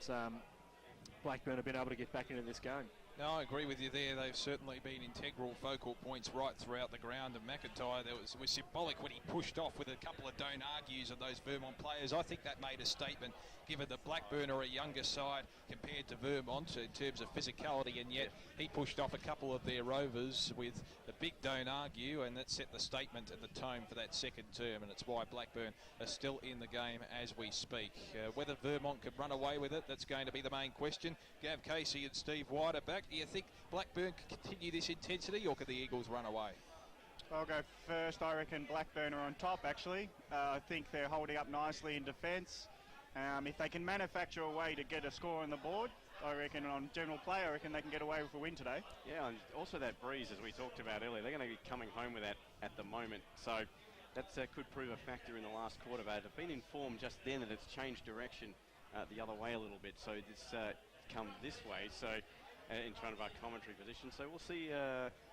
since Blackburn have been able to get back into this game. No, I agree with you there. They've certainly been integral focal points right throughout the ground. And McIntyre, was symbolic when he pushed off with a couple of don't argues of those Vermont players. I think that made a statement, given that Blackburn are a younger side compared to Vermont in terms of physicality, and yet he pushed off a couple of their rovers with a big don't argue, and that set the statement and the tone for that second term, and it's why Blackburn are still in the game as we speak. Whether Vermont could run away with it, that's going to be the main question. Gav Casey and Steve White are back. Do you think Blackburn can continue this intensity, or could the Eagles run away? I'll go first. I reckon Blackburn are on top, actually. I think they're holding up nicely in defence. If they can manufacture a way to get a score on the board, I reckon on general play, I reckon they can get away with a win today. Yeah, and also that breeze, as we talked about earlier, they're going to be coming home with that at the moment. So that could prove a factor in the last quarter. But I've been informed just then that it's changed direction the other way a little bit. So it's come this way. So in front of our commentary position. So we'll see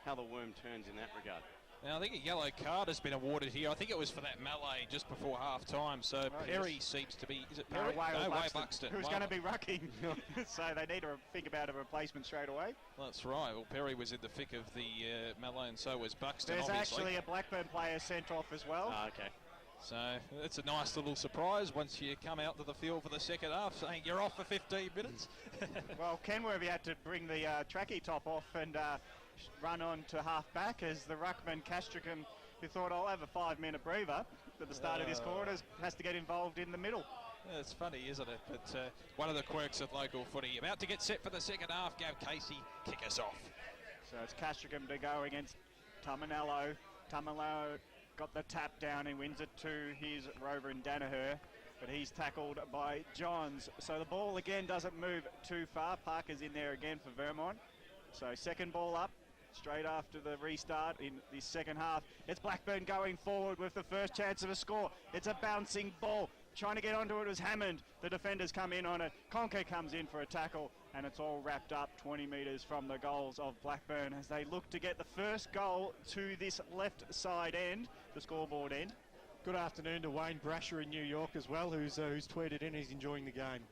how the worm turns in that regard. Now, I think a yellow card has been awarded here. I think it was for that melee just before half-time. So Perry seems to be... Is it Perry? No, Buxton. Who's going to be rucking. So they need to think about a replacement straight away. Well, that's right. Well, Perry was in the thick of the melee, and so was Buxton, There's obviously. actually a Blackburn player sent off as well. Okay. So it's a nice little surprise once you come out to the field for the second half, saying you're off for 15 minutes. Well, Kenworthy had to bring the trackie top off and run on to half-back as the ruckman Castricum, who thought, I'll have a 5-minute breather at the start of this quarter, has to get involved in the middle. Yeah, it's funny, isn't it? But one of the quirks of local footy. About to get set for the second half. Gav Casey, kick us off. So it's Castricum to go against Tamanello. Tamanello got the tap down and wins it to his rover in Danaher, but he's tackled by Johns. So the ball again doesn't move too far. Parker's in there again for Vermont. So second ball up, straight after the restart in the second half. It's Blackburn going forward with the first chance of a score. It's a bouncing ball. Trying to get onto it was Hammond. The defenders come in on it. Conker comes in for a tackle, and it's all wrapped up 20 metres from the goals of Blackburn as they look to get the first goal to this left side end, the scoreboard end. Good afternoon to Wayne Brasher in New York as well, who's tweeted in he's enjoying the game.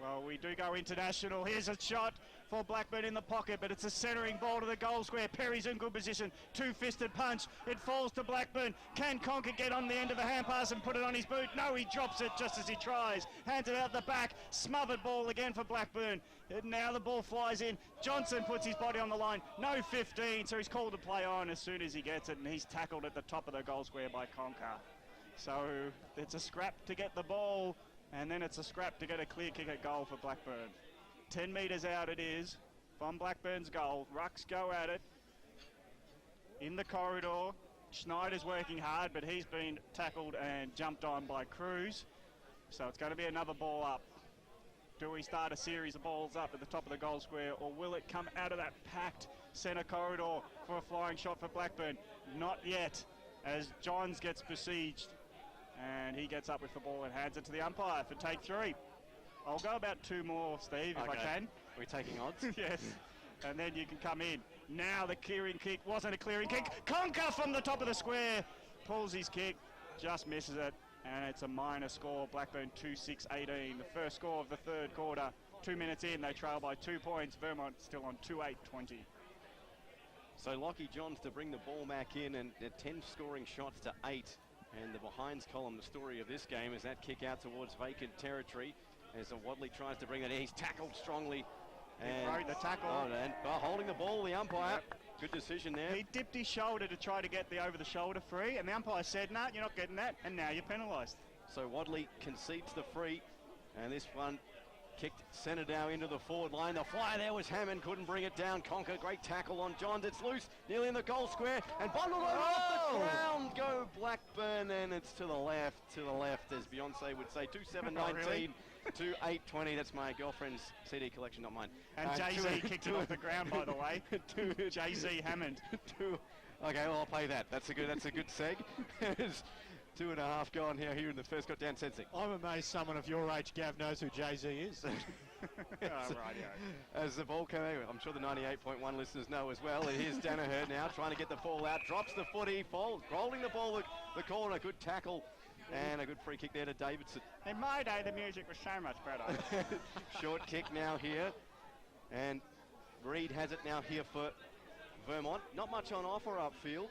Well, we do go international. Here's a shot for Blackburn in the pocket, but it's a centering ball to the goal square. Perry's in good position. Two-fisted punch. It falls to Blackburn. Can Conker get on the end of the hand pass and put it on his boot? No, he drops it just as he tries. Hands it out the back. Smothered ball again for Blackburn. And now the ball flies in. Johnson puts his body on the line. No 15, so he's called to play on as soon as he gets it, and he's tackled at the top of the goal square by Conker. So it's a scrap to get the ball, and then it's a scrap to get a clear kick at goal for Blackburn. 10 metres out it is from Blackburn's goal. Rucks go at it in the corridor. Schneider's working hard, but he's been tackled and jumped on by Cruz. So it's going to be another ball up. Do we start a series of balls up at the top of the goal square, or will it come out of that packed centre corridor for a flying shot for Blackburn? Not yet, as Johns gets besieged. And he gets up with the ball and hands it to the umpire for take 3. I'll go about 2 more, Steve, if I can. Are we taking odds? Yes. And then you can come in. Now the clearing kick wasn't a clearing kick. Conker from the top of the square pulls his kick, just misses it, and it's a minor score. Blackburn 2-6-18. The first score of the third quarter. 2 minutes in, they trail by 2 points. Vermont still on 2-8-20. So Lockie Johns to bring the ball back in, and 10 scoring shots to 8. And the behinds column, the story of this game, is that kick out towards vacant territory as Wadley tries to bring that in. He's tackled strongly. And he broke the tackle. Holding the ball, the umpire. Good decision there. He dipped his shoulder to try to get the over-the-shoulder free, and the umpire said, no, you're not getting that, and now you're penalised. So Wadley concedes the free, and this one kicked Senadow into the forward line. The flyer there was Hammond, couldn't bring it down. Conker, great tackle on Johns. It's loose, nearly in the goal square, and bundled over off the ground. Go Blackburn, and it's to the left, as Beyonce would say. 2-7-19 to 8-20. That's my girlfriend's CD collection, not mine. And Jay-Z kicked it off the ground, by the way. Jay-Z Hammond. Okay, well, I'll play that. That's a good seg. 2.5 gone here in the first. Got down sensing. I'm amazed someone of your age, Gav, knows who Jay-Z is. As the ball came out, I'm sure the 98.1 listeners know as well. Here's Danaher now trying to get the ball out. Drops the footy, falls, rolling the ball the corner. Good tackle And a good free kick there to Davidson. In my day, the music was so much better. Short kick now here. And Reed has it now here for Vermont. Not much on offer upfield.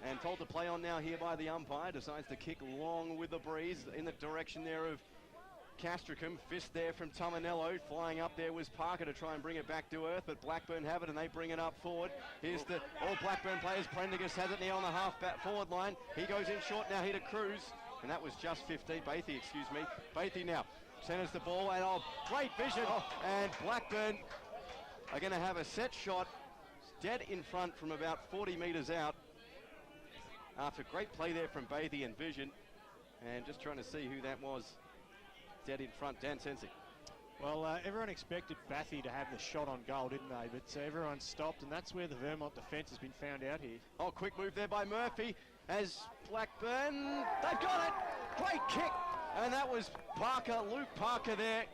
And told to play on now here by the umpire. Decides to kick long with the breeze in the direction there of Castricum. Fist there from Tominello. Flying up there was Parker to try and bring it back to earth, but Blackburn have it and they bring it up forward. Here's the all Blackburn players. Prendergast has it now on the half-back forward line. He goes in short now here to Cruz, and that was just 15. Bathy, excuse me. Bathy now centers the ball, and great vision. And Blackburn are going to have a set shot dead in front from about 40 metres out. After great play there from Bathy and vision, and just trying to see who that was. Dead in front, Dan Sensi. Well, everyone expected Bathy to have the shot on goal, didn't they? But everyone stopped, and that's where the Vermont defence has been found out here. Oh, quick move there by Murphy as Blackburn, they've got it! Great kick! And that was Parker, Luke Parker there,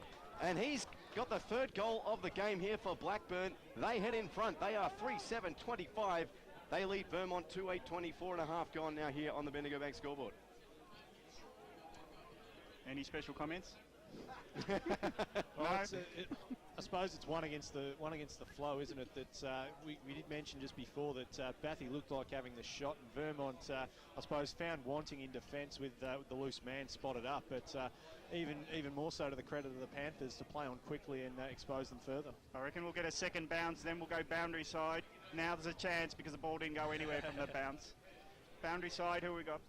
and he's got the third goal of the game here for Blackburn. They head in front. They are 3-7-25. They lead Vermont 2-8-24 and a half gone now here on the Bendigo Bank scoreboard. Any special comments? Well, I suppose it's one against the flow, isn't it? That we did mention just before that Bathy looked like having the shot, and Vermont, I suppose, found wanting in defence with the loose man spotted up. But even more so to the credit of the Panthers to play on quickly and expose them further. I reckon we'll get a second bounce, then we'll go boundary side. Now there's a chance because the ball didn't go anywhere from the bounce. Boundary side, who we got?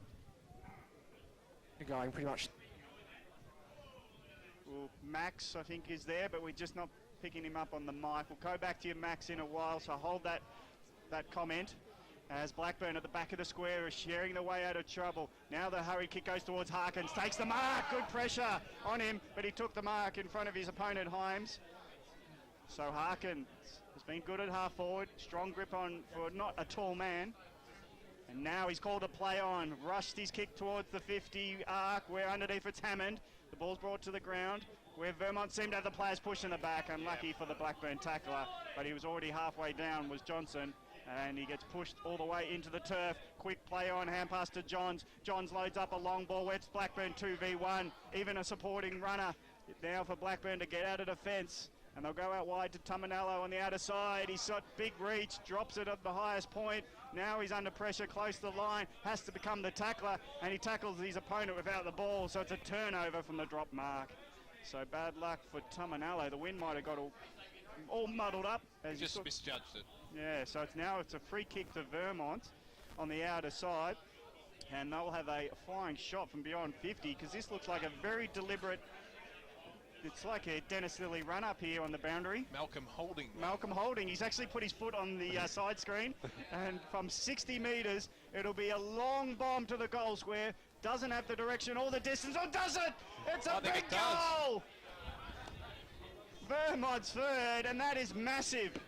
You're going pretty much. Well, Max, I think, is there, but we're just not picking him up on the mic. We'll go back to you, Max, in a while, so hold that comment. As Blackburn at the back of the square is sharing the way out of trouble. Now the hurry kick goes towards Harkins, takes the mark, good pressure on him, but he took the mark in front of his opponent, Himes. So Harkins has been good at half forward, strong grip on for not a tall man. And now he's called a play on, rushed his kick towards the 50 arc, where underneath it's Hammond. The ball's brought to the ground, where Vermont seemed to have the players pushing the back. Unlucky for the Blackburn tackler, but he was already halfway down, was Johnson, and he gets pushed all the way into the turf. Quick play on, hand pass to Johns. Johns loads up a long ball, where it's Blackburn 2v1, even a supporting runner. Now for Blackburn to get out of defence, and they'll go out wide to Tominello on the outer side. He's got big reach, drops it at the highest point. Now he's under pressure close to the line, has to become the tackler, and he tackles his opponent without the ball, so it's a turnover from the drop mark. So bad luck for Tominello. The wind might have got all muddled up. He just misjudged it. Yeah, so it's a free kick to Vermont on the outer side, and they'll have a flying shot from beyond 50, because this looks like a very deliberate. It's like a Dennis Lilly run up here on the boundary. Malcolm Holding. He's actually put his foot on the side screen, and from 60 metres, it'll be a long bomb to the goal square. Doesn't have the direction or the distance, or does it? It's a big goal! Vermont's third, and that is massive.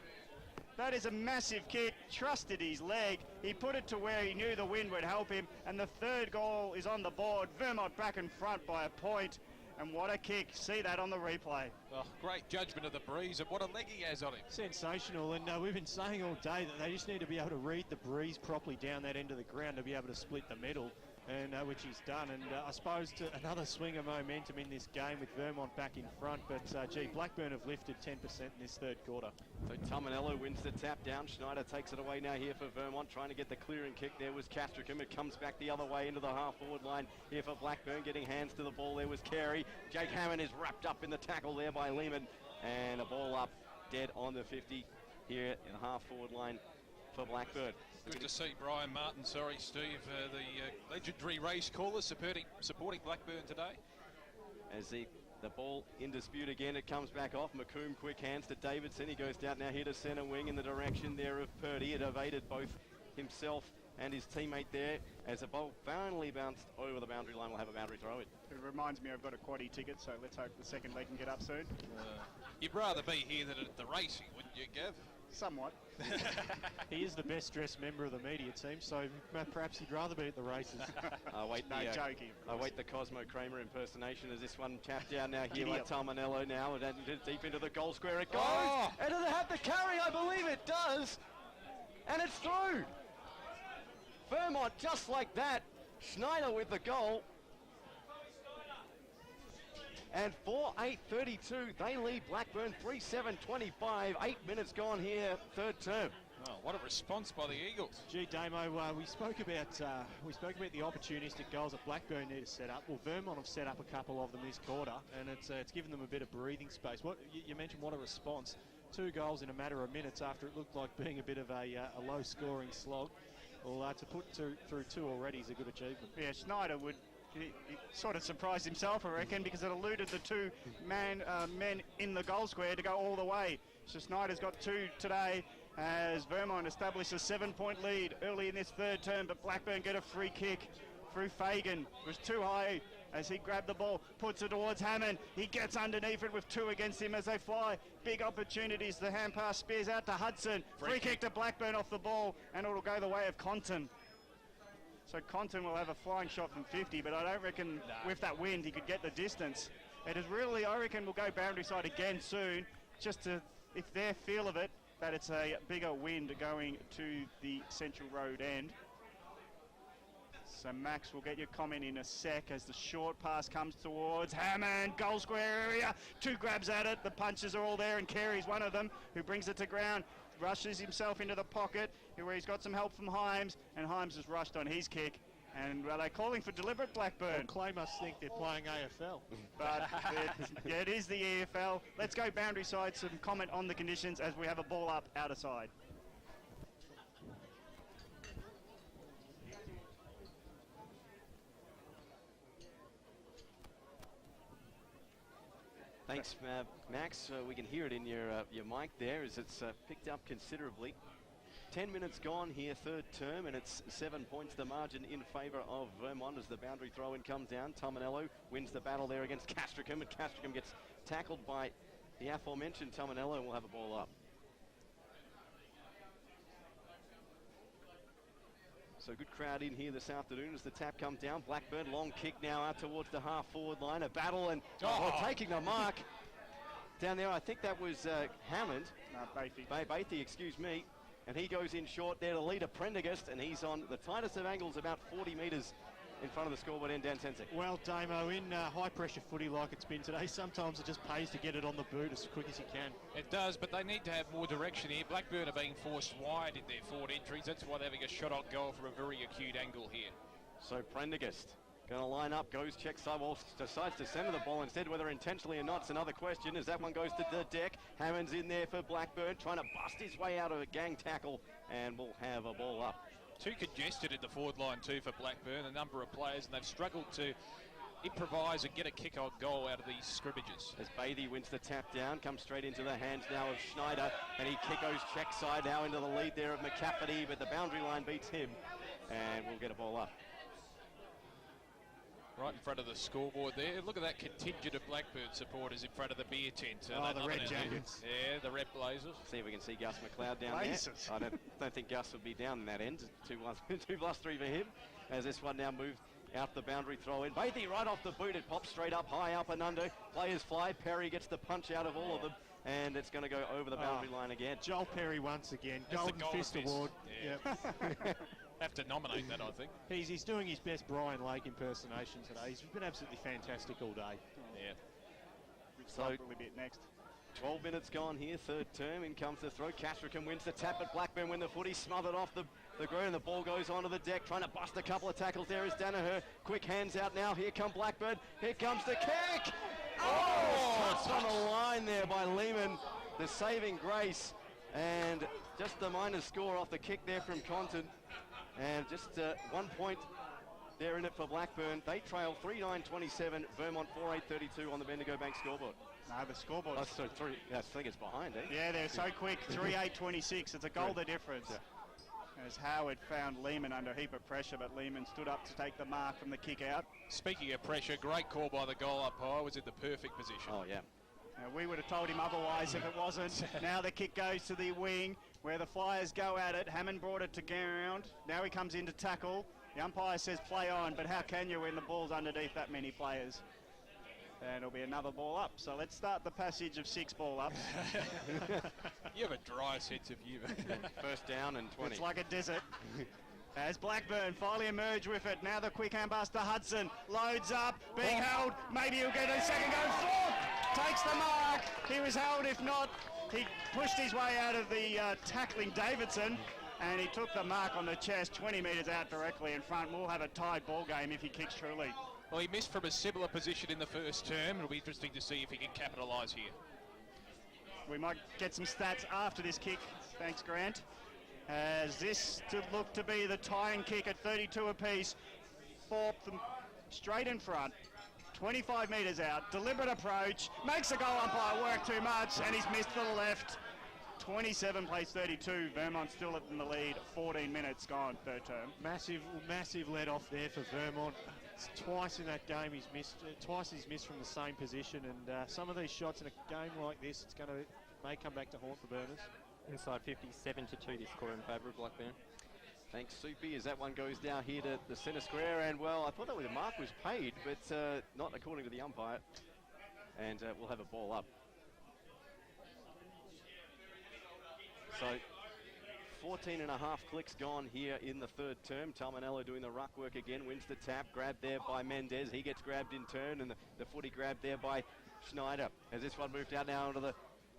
That is a massive kick. Trusted his leg. He put it to where he knew the wind would help him, and the third goal is on the board. Vermont back in front by a point. And what a kick. See that on the replay. Oh, great judgment of the breeze, and what a leg he has on him. Sensational, and we've been saying all day that they just need to be able to read the breeze properly down that end of the ground to be able to split the middle, and which he's done. And I suppose another swing of momentum in this game with Vermont back in front, but Blackburn have lifted 10% in this third quarter. So Tominello wins the tap down. Schneider takes it away now here for Vermont, trying to get the clearing kick. There was Castricum. It comes back the other way into the half-forward line here for Blackburn. Getting hands to the ball there was Carey. Jake Hammond is wrapped up in the tackle there by Lehman, and a ball up dead on the 50 here in the half-forward line for Blackburn. Good to see Brian Martin, Steve, the legendary race caller supporting Blackburn today. As the ball in dispute again, it comes back off. McComb quick hands to Davidson. He goes down now here to centre wing in the direction there of Purdy. It evaded both himself and his teammate there as the ball finally bounced over the boundary line. We'll have a boundary throw in. It reminds me I've got a quaddie ticket, so let's hope the second leg can get up soon. You'd rather be here than at the racing, wouldn't you, Gav? Somewhat. He is the best dressed member of the media team, so perhaps he'd rather be at the races. Joking. I wait the Cosmo Kramer impersonation as this one tapped down now here by Tominello now, and deep into the goal square it goes. Oh. And does it have the carry? I believe it does. And it's through. Vermont just like that. Schneider with the goal. And 4:8:32, they lead Blackburn 3:7:25. 8 minutes gone here, third term. Oh, what a response by the Eagles. Gee, Damo, we spoke about the opportunistic goals that Blackburn need to set up. Well, Vermont have set up a couple of them this quarter, and it's given them a bit of breathing space. What you mentioned, what a response! 2 goals in a matter of minutes after it looked like being a bit of a low-scoring slog. Well, to put through 2 already is a good achievement. Yeah, Schneider would. He sort of surprised himself, I reckon, because it eluded the 2 men in the goal square to go all the way. So Schneider's got 2 today as Vermont established a 7-point lead early in this third term, but Blackburn get a free kick through Fagan. It was too high as he grabbed the ball, puts it towards Hammond. He gets underneath it with 2 against him as they fly. Big opportunities. The hand pass spears out to Hudson. Free kick to Blackburn off the ball, and it'll go the way of Compton. So Compton will have a flying shot from 50, but I don't reckon with that wind he could get the distance. It is really, I reckon we'll go boundary side again soon, just to, if their feel of it, that it's a bigger wind going to the Central Road end. So Max will get your comment in a sec as the short pass comes towards Hammond, goal square area, 2 grabs at it, the punches are all there, and Carey's one of them who brings it to ground, rushes himself into the pocket where he's got some help from Himes, and Himes has rushed on his kick. And are they calling for deliberate, Blackburn? Well, Clay must think they're playing AFL. But it is the EFL. Let's go boundary side, some comment on the conditions as we have a ball up out of side. Thanks, Max. We can hear it in your mic there as it's picked up considerably. 10 minutes gone here, third term, and it's 7 points the margin in favour of Vermont as the boundary throw-in comes down. Tominello wins the battle there against Castricum, and Castricum gets tackled by the aforementioned Tominello and will have a ball up. So good crowd in here this afternoon as the tap comes down. Blackburn, long kick now out towards the half-forward line. A battle and taking the mark down there. I think that was Hammond. No, Bathy, excuse me. And he goes in short there to lead a Prendergast, and he's on the tightest of angles, about 40 metres in front of the scoreboard end, Dan Tenzek. Well, Damo, in high-pressure footy like it's been today, sometimes it just pays to get it on the boot as quick as you can. It does, but they need to have more direction here. Blackburn are being forced wide in their forward entries. That's why they're having a shot on goal from a very acute angle here. So Prendergast going to line up, goes, checks sidewall, decides to center the ball instead. Whether intentionally or not, it's another question as that one goes to the deck. Hammond's in there for Blackburn, trying to bust his way out of a gang tackle, and we'll have a ball up. Too congested in the forward line too for Blackburn, a number of players, and they've struggled to improvise and get a kick on goal out of these scrimmages. As Bathy wins the tap down, comes straight into the hands now of Schneider, and he goes check side now into the lead there of McCafferty, but the boundary line beats him, and we'll get a ball up. Right in front of the scoreboard there. Look at that contingent of Blackburn supporters in front of the beer tent. The red jackets. Yeah, the red blazers. See if we can see Gus McLeod down there. I don't think Gus would be down in that end. 2+3 for him. As this one now moved out the boundary throw in. Bathy right off the boot. It pops straight up, high up and under. Players fly. Perry gets the punch out of all of them. And it's going to go over the boundary line again. Joel Perry once again. Golden Fist Award. Yep. Have to nominate that, I think. He's doing his best Brian Lake impersonation today. He's been absolutely fantastic all day. Yeah. So a bit next. 12 minutes gone here, third term. In comes the throw. Castricum wins the tap at Blackburn when the footy smothered off the ground. The ball goes onto the deck, trying to bust a couple of tackles. There is Danaher. Quick hands out now. Here come Blackburn. Here comes the kick. Touched on the line there by Lehman. The saving grace. And just the minor score off the kick there from Compton. And just 1 point there in it for Blackburn. They trail 3-9-27, Vermont 4-8-32 on the Bendigo Bank scoreboard. No, the scoreboard. I think it's behind, eh? Yeah, they're so quick. 3-8-26. It's a goal the difference. Yeah. As Howard found Lehman under a heap of pressure, but Lehman stood up to take the mark from the kick out. Speaking of pressure, great call by the goal umpire. Was in the perfect position. Oh, yeah. We would have told him otherwise if it wasn't. Now the kick goes to the wing where the Flyers go at it. Hammond brought it to ground. Now he comes in to tackle. The umpire says play on, but how can you when the ball's underneath that many players? And it'll be another ball up. So let's start the passage of 6 ball ups. You have a dry sense of humour. First down and 20. It's like a desert. As Blackburn finally emerge with it. Now the quick hand pass to Hudson. Loads up, being held. Maybe he'll get a second go. Fourth takes the mark. He was held. If not, he pushed his way out of the tackling Davidson. And he took the mark on the chest, 20 metres out directly in front. We'll have a tied ball game if he kicks truly. Well, he missed from a similar position in the first term. It'll be interesting to see if he can capitalise here. We might get some stats after this kick. Thanks, Grant. As this to look to be the tying kick at 32 apiece. Fourth straight in front. 25 metres out. Deliberate approach. Makes the goal umpire work too much, and he's missed to the left. 27 plays 32. Vermont still in the lead. 14 minutes gone, third term. Massive let off there for Vermont. It's twice in that game he's missed. Twice he's missed from the same position, and some of these shots in a game like this, may come back to haunt the Burners. Inside 50, 7-2 this score in favour of Blackburn. Thanks, Soupy, as that one goes down here to the centre square. And, well, I thought that the mark was paid, but not according to the umpire. And we'll have a ball up. So, 14 and a half clicks gone here in the third term. Talmanello doing the ruck work again, wins the tap, grabbed there by Mendez. He gets grabbed in turn, and the footy grabbed there by Schneider. As this one moved out now into the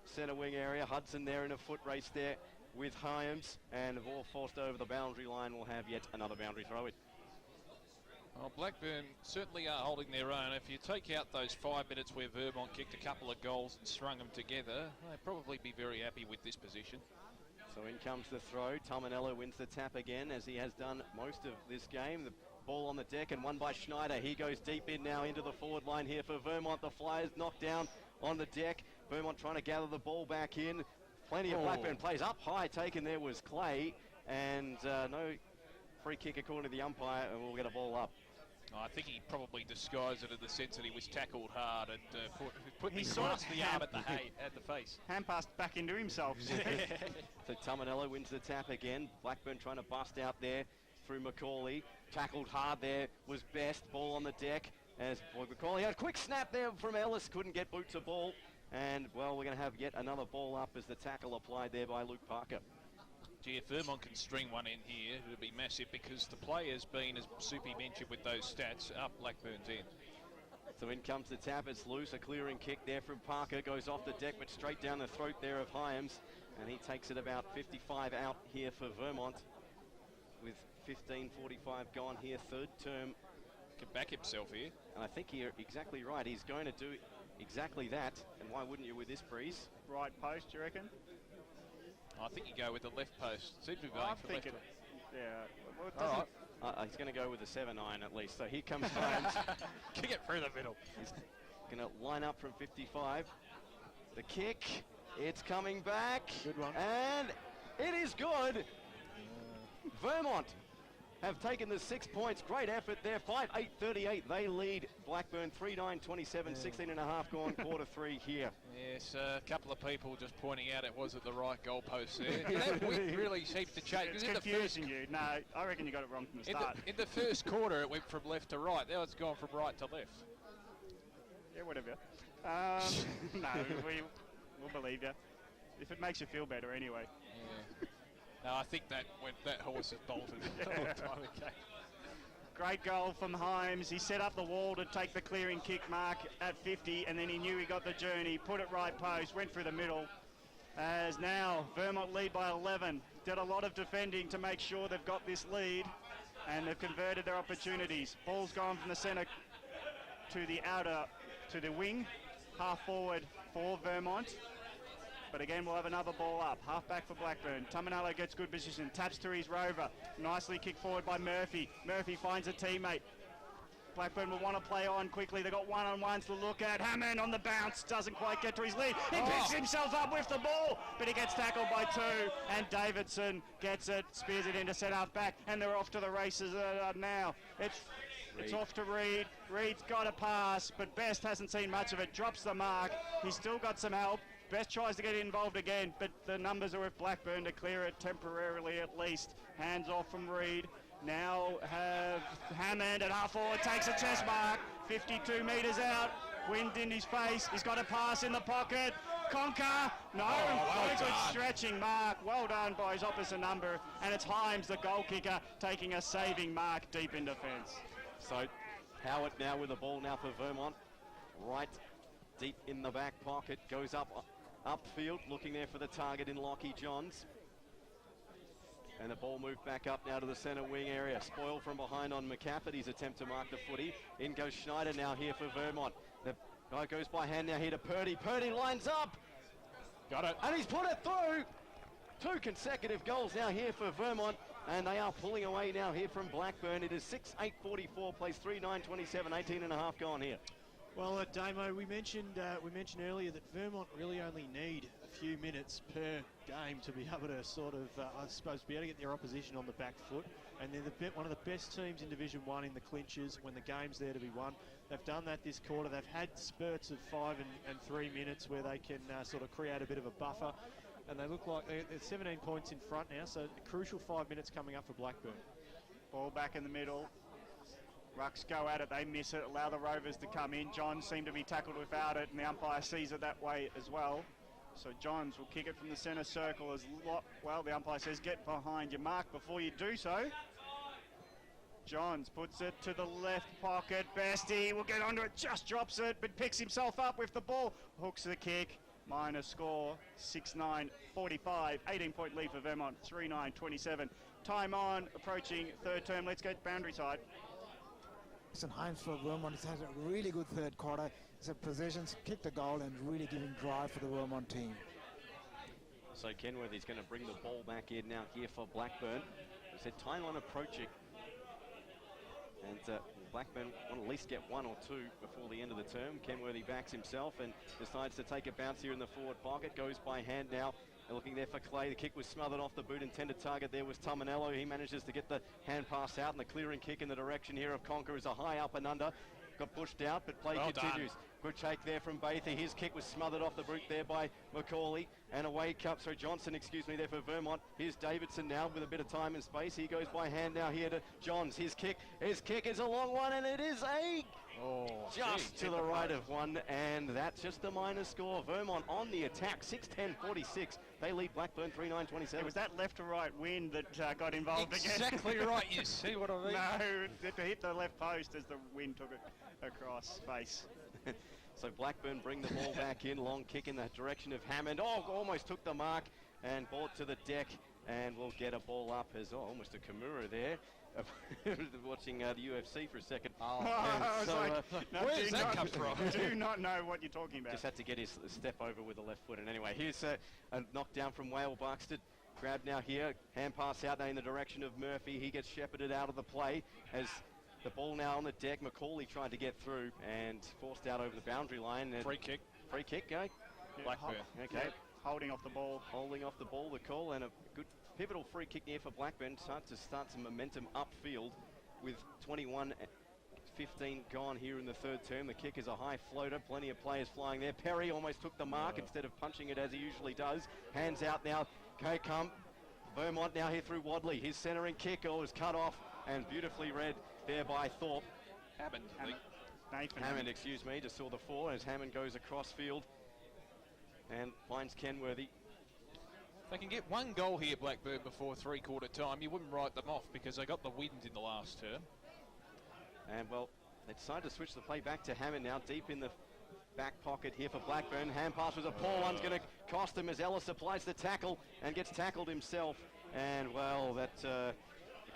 centre wing area. Hudson there in a foot race there with Hyams, and the ball forced over the boundary line. Will have yet another boundary throw in. Well, Blackburn certainly are holding their own. If you take out those 5 minutes where Vermont kicked a couple of goals and strung them together, they'd probably be very happy with this position. So in comes the throw. Talmanello wins the tap again, as he has done most of this game. The ball on the deck and won by Schneider. He goes deep in now into the forward line here for Vermont. The Flyers knocked down on the deck. Vermont trying to gather the ball back in. Plenty of Blackburn plays. Up high taken there was Clay, and no free kick according to the umpire, and we'll get a ball up. I think he probably disguised it in the sense that he was tackled hard and put the arm at the face. Hand passed back into himself. So Talmanello wins the tap again. Blackburn trying to bust out there through Macaulay. Tackled hard there was Best. Ball on the deck as Macaulay had a quick snap there from Ellis. Couldn't get boot to ball. And, well, we're going to have yet another ball up as the tackle applied there by Luke Parker. Gee, if Vermont can string one in here, it'll be massive because the player's been, as Soupy mentioned with those stats, up Blackburn's end. So in comes the tap, it's loose, a clearing kick there from Parker, goes off the deck but straight down the throat there of Hyams, and he takes it about 55 out here for Vermont with 15:45 gone here, third term. Can back himself here. And I think you're exactly right, he's going to do exactly that, and why wouldn't you with this breeze? Right post, you reckon? I think you go with the left post. Seems to be going for left. Yeah. Well, it all right. He's going to go with a 7-9 at least. So here comes Hyams. Kick it through the middle. He's going to line up from 55. The kick. It's coming back. Good one. And it is good. Vermont have taken the 6 points. Great effort there. 5-8-38. They lead Blackburn 3-9-27. 16 and a half gone. Quarter three here. Yes, a couple of people just pointing out it was at the right goalpost there. That width really seems to change. It's confusing you. No, I reckon you got it wrong from the start. In the first quarter, it went from left to right. Now it's gone from right to left. Yeah, whatever. No, we'll believe you. If it makes you feel better anyway. Yeah. No, I think that horse has bolted a long time ago. Great goal from Hyams. He set up the wall to take the clearing kick mark at 50, and then he knew he got the journey, put it right post, went through the middle. As now Vermont lead by 11. Did a lot of defending to make sure they've got this lead, and they've converted their opportunities. Ball's gone from the centre to the outer, to the wing, half forward for Vermont. But again, we'll have another ball up. Half back for Blackburn. Talmanello gets good position. Taps to his rover. Nicely kicked forward by Murphy. Murphy finds a teammate. Blackburn will want to play on quickly. They've got one-on-ones to look at. Hammond on the bounce. Doesn't quite get to his lead. He picks himself up with the ball, but he gets tackled by two. And Davidson gets it, spears it into set-half back, and they're off to the races now. It's off to Reed. Reed's got a pass, but Best hasn't seen much of it. Drops the mark. He's still got some help. Best tries to get involved again, but the numbers are with Blackburn to clear it temporarily at least. Hands off from Reed. Now have Hammond at half forward, takes a chest mark, 52 metres out. Wind in his face. He's got a pass in the pocket. Conker. No, very good stretching mark. Well done by his opposite number. And it's Himes, the goal kicker, taking a saving mark deep in defence. So Howard now with the ball now for Vermont. Right deep in the back pocket. Goes upfield, looking there for the target in Lockie Johns. And the ball moved back up now to the centre wing area. Spoil from behind on McCafferty's attempt to mark the footy. In goes Schneider now here for Vermont. The guy goes by hand now here to Purdy. Purdy lines up. Got it. And he's put it through. 2 consecutive goals now here for Vermont. And they are pulling away now here from Blackburn. It is 6-8-44, plays 3-9-27, 18 and a half gone here. Well, Damo, we mentioned earlier that Vermont really only need a few minutes per game to be able to sort of, I suppose, be able to get their opposition on the back foot. And they're one of the best teams in Division 1 in the clinches when the game's there to be won. They've done that this quarter. They've had spurts of 5 and 3 minutes where they can sort of create a bit of a buffer. And they look like they're 17 points in front now, so a crucial 5 minutes coming up for Blackburn. Ball back in the middle. Rucks go at it, they miss it, allow the Rovers to come in. Johns seem to be tackled without it, and the umpire sees it that way as well. So Johns will kick it from the centre circle as well. The umpire says, get behind your mark before you do so. Johns puts it to the left pocket. Bestie will get onto it, just drops it, but picks himself up with the ball. Hooks the kick. Minor score, 6-9-45. 18-point lead for Vermont, 3-9-27. Time on, approaching third term. Let's get boundary side. Himes for Vermont has had a really good third quarter. He's had possessions, kicked a goal, and really giving drive for the Vermont team. So Kenworthy's going to bring the ball back in now here for Blackburn. As said, time on approaching. And Blackburn want to at least get 1 or 2 before the end of the term. Kenworthy backs himself and decides to take a bounce here in the forward pocket. Goes by hand now. They're looking there for Clay. The kick was smothered off the boot. Intended target there was Tumanello. He manages to get the hand pass out, and the clearing kick in the direction here of Conker is a high up and under. Got pushed out, but play continues. Done. Good shake there from Bathy. His kick was smothered off the boot there by Macaulay. And away comes, Johnson, there for Vermont. Here's Davidson now with a bit of time and space. He goes by hand now here to Johns. His kick is a long one, and it is just to the right of one, and that's just the minor score. Vermont on the attack, 6-10-46. They lead Blackburn 3-9-27. It was that left to right wind that got involved again. Exactly right, you see what I mean? No, it hit the left post as the wind took it across face. So Blackburn bring the ball back in, long kick in the direction of Hammond. Almost took the mark and ball to the deck, and we'll get a ball up as almost a Kimura there. Watching the UFC for a second. Where's that come from? Do not know what you're talking about. Just had to get his step over with the left foot. And anyway, here's a knockdown from Whale Buxton. Grab now here, hand pass out now in the direction of Murphy. He gets shepherded out of the play as the ball now on the deck. Macaulay tried to get through and forced out over the boundary line. Free kick. Free kick, go. Blackburn. Okay. Yeah, holding off the ball. Holding off the ball, the call, and a good pivotal free kick here for Blackburn. Start some momentum upfield with 21-15 gone here in the third term. The kick is a high floater. Plenty of players flying there. Perry almost took the mark instead of punching it as he usually does. Hands out now. Come. Vermont now here through Wadley. His centering kick was cut off and beautifully read there by Thorpe. Hammond, just saw the 4 as Hammond goes across field and finds Kenworthy. They can get 1 goal here, Blackburn, before three-quarter time. You wouldn't write them off because they got the wind in the last term. And, well, they decided to switch the play back to Hammond now, deep in the back pocket here for Blackburn. Hand pass was a poor one's going to cost him as Ellis applies the tackle and gets tackled himself. And, well, that the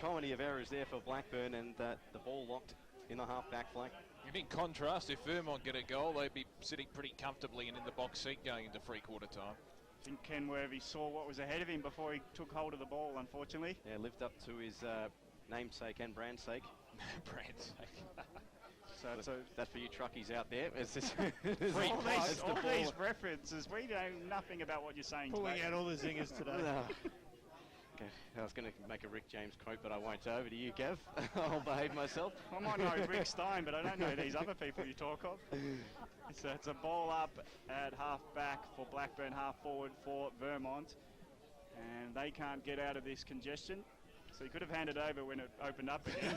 comedy of errors there for Blackburn, and the ball locked in the half-back flank. And in contrast, if Vermont get a goal, they'd be sitting pretty comfortably and in the box seat going into three-quarter time. I think Kenworthy saw what was ahead of him before he took hold of the ball, unfortunately. Yeah, lived up to his namesake and brandsake. So that's for you truckies out there. All these references, we know nothing about what you're saying. Pulling out all the zingers today. Okay. I was going to make a Rick James quote, but I won't. Over to you, Gav. I'll behave myself. I might know Rick Stein, but I don't know these other people you talk of. So it's a ball up at half back for Blackburn, half forward for Vermont. And they can't get out of this congestion. So he could have handed over when it opened up again.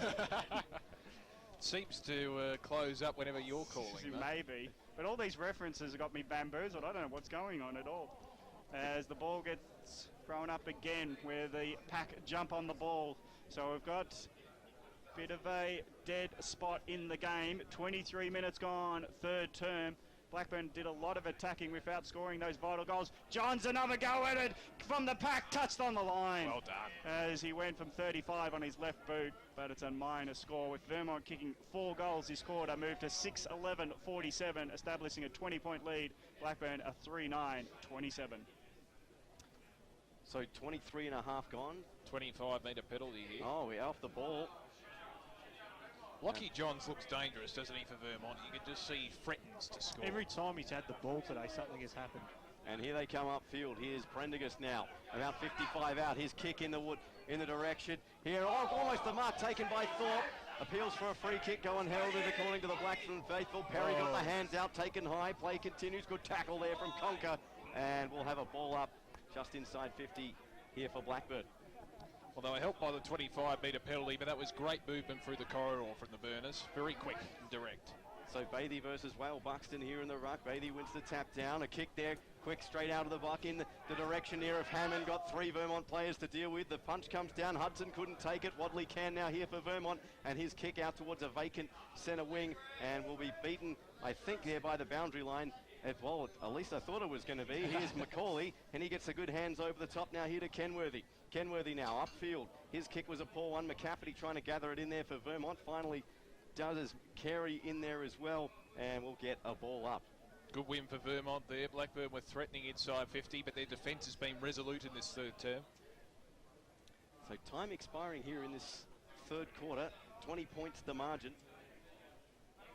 seems to close up whenever you're calling. Maybe. But all these references have got me bamboozled. I don't know what's going on at all. As the ball gets thrown up again, where the pack jump on the ball. So we've got a bit of a dead spot in the game. 23 minutes gone, third term. Blackburn did a lot of attacking without scoring those vital goals. John's another go at it from the pack, touched on the line. Well done. As he went from 35 on his left boot, but it's a minor score. With Vermont kicking 4 goals this quarter, moved to 6-11-47, establishing a 20-point lead. Blackburn a 3-9-27. So 23 and a half gone. 25-metre penalty here. Oh, we're off the ball. Lockie Johns looks dangerous, doesn't he, for Vermont? You can just see he threatens to score. Every time he's had the ball today, something has happened. And here they come upfield. Here's Prendergast now, about 55 out. His kick in the wood, in the direction. Here, almost the mark taken by Thorpe. Appeals for a free kick, going held it according to the Blackburn faithful. Perry got the hands out, taken high. Play continues. Good tackle there from Conker. And we'll have a ball up just inside 50 here for Blackburn. Well, they were helped by the 25-metre penalty, but that was great movement through the corridor from the Burners. Very quick and direct. So Bathy versus Whale Buxton here in the ruck. Bathy wins the tap down. A kick there, quick straight out of the buck in the direction here of Hammond. Got 3 Vermont players to deal with. The punch comes down. Hudson couldn't take it. Wadley can now here for Vermont. And his kick out towards a vacant centre wing. And will be beaten, I think, there by the boundary line. Well, at least I thought it was going to be. Here's Macaulay, and he gets a good hands over the top now here to Kenworthy. Kenworthy now upfield. His kick was a poor one. McCafferty trying to gather it in there for Vermont. Finally does his carry in there as well, and we'll get a ball up. Good win for Vermont there. Blackburn were threatening inside 50, but their defence has been resolute in this third term. So time expiring here in this third quarter. 20 points the margin.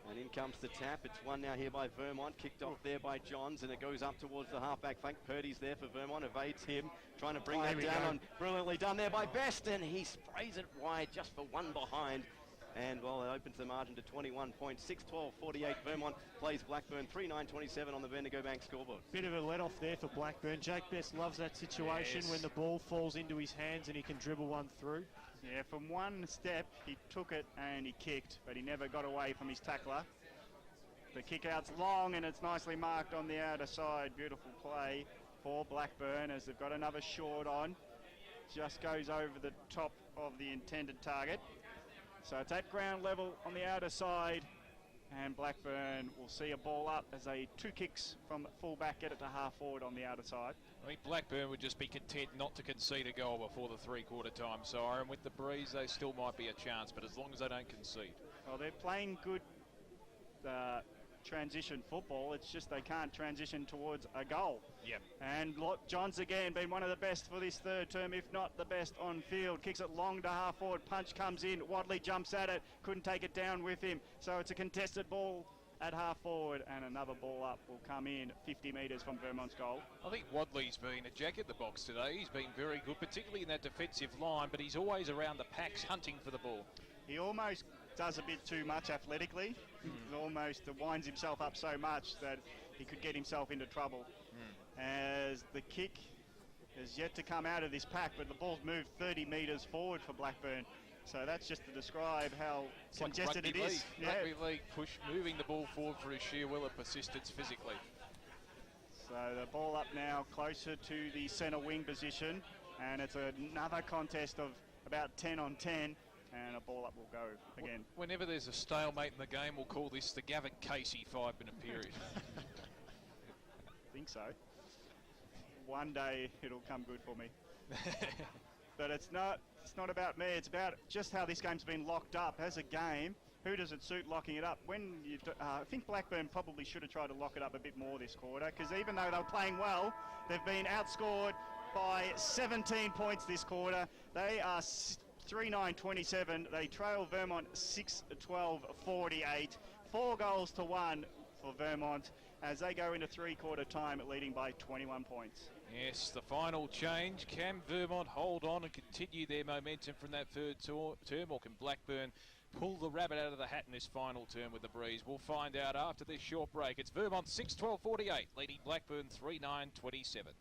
And in comes the tap. It's one now here by Vermont. Kicked off there by Johns, and it goes up towards the halfback flank. Purdy's there for Vermont, evades him. Trying to bring that down on. Brilliantly done there by Best, and he sprays it wide just for one behind. And, well, it opens the margin to 21 points. 6-12-48. Vermont plays Blackburn 3-9-27 on the Bendigo Bank scoreboard. Bit of a let-off there for Blackburn. Jake Best loves that situation when the ball falls into his hands and he can dribble one through. Yeah, from one step, he took it and he kicked, but he never got away from his tackler. The kick out's long and it's nicely marked on the outer side. Beautiful play for Blackburn as they've got another short on. Just goes over the top of the intended target. So it's at ground level on the outer side, and Blackburn will see a ball up as they 2 kicks from full back get it to half forward on the outer side. I think Blackburn would just be content not to concede a goal before the 3-quarter time siren. With the breeze, they still might be a chance, but as long as they don't concede. Well, they're playing good transition football. It's just they can't transition towards a goal. Yep. And John's again been one of the best for this third term, if not the best on field. Kicks it long to half forward. Punch comes in. Wadley jumps at it. Couldn't take it down with him. So it's a contested ball at half forward, and another ball up will come in 50 metres from Vermont's goal. I think Wadley's been a jack at the box today. He's been very good, particularly in that defensive line, but he's always around the packs hunting for the ball. He almost does a bit too much athletically. He almost winds himself up so much that he could get himself into trouble. As the kick is yet to come out of this pack, but the ball's moved 30 metres forward for Blackburn. So that's just to describe how congested it is. Rugby league push, moving the ball forward for his sheer will of persistence physically. So the ball up now closer to the centre wing position, and it's another contest of about 10 on 10. And a ball up will go again. Whenever there's a stalemate in the game, we'll call this the Gavin Casey 5-minute period. I think so. One day it'll come good for me. But it's not about me. It's about just how this game's been locked up as a game. Who does it suit locking it up? I think Blackburn probably should have tried to lock it up a bit more this quarter, because even though they were playing well, they've been outscored by 17 points this quarter. They are 3-9-27. They trail Vermont 6-12-48. 4 goals to 1 for Vermont as they go into 3-quarter time, leading by 21 points. Yes, the final change. Can Vermont hold on and continue their momentum from that third term, or can Blackburn pull the rabbit out of the hat in this final term with the breeze? We'll find out after this short break. It's Vermont 6-12-48, leading Blackburn 3-9-27.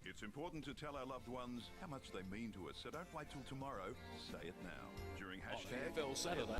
It's important to tell our loved ones how much they mean to us, so don't wait till tomorrow. Say it now. During hashtag Saturday.